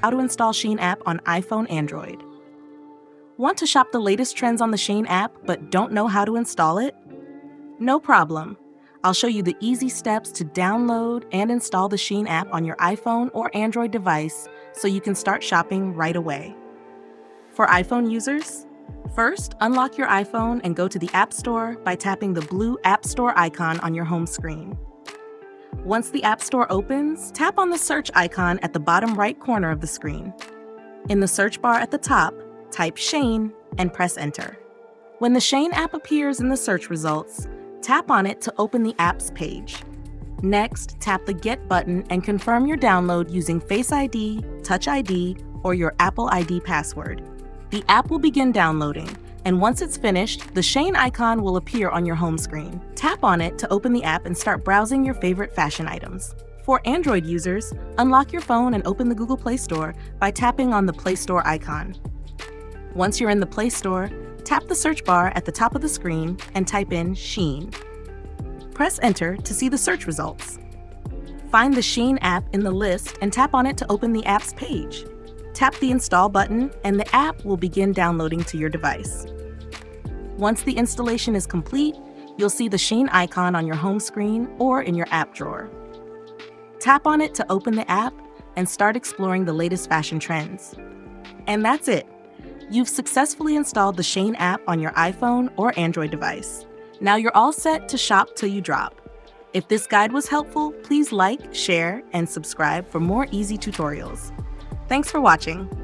how to install Shein app on iPhone, Android. Want to shop the latest trends on the Shein app but don't know how to install it? No problem. I'll show you the easy steps to download and install the Shein app on your iPhone or Android device so you can start shopping right away. For iPhone users, first, unlock your iPhone and go to the App Store by tapping the blue App Store icon on your home screen. Once the App Store opens, tap on the search icon at the bottom right corner of the screen. In the search bar at the top, type Shein and press Enter. When the Shein app appears in the search results, tap on it to open the app's page. Next, tap the Get button and confirm your download using Face ID, Touch ID, or your Apple ID password. The app will begin downloading, and once it's finished, the Shein icon will appear on your home screen. Tap on it to open the app and start browsing your favorite fashion items. For Android users, unlock your phone and open the Google Play Store by tapping on the Play Store icon. Once you're in the Play Store, tap the search bar at the top of the screen and type in Shein. Press Enter to see the search results. Find the Shein app in the list and tap on it to open the app's page. Tap the Install button and the app will begin downloading to your device. Once the installation is complete, you'll see the Shein icon on your home screen or in your app drawer. Tap on it to open the app and start exploring the latest fashion trends. And that's it. You've successfully installed the Shein app on your iPhone or Android device. Now you're all set to shop till you drop. If this guide was helpful, please like, share, and subscribe for more easy tutorials. Thanks for watching.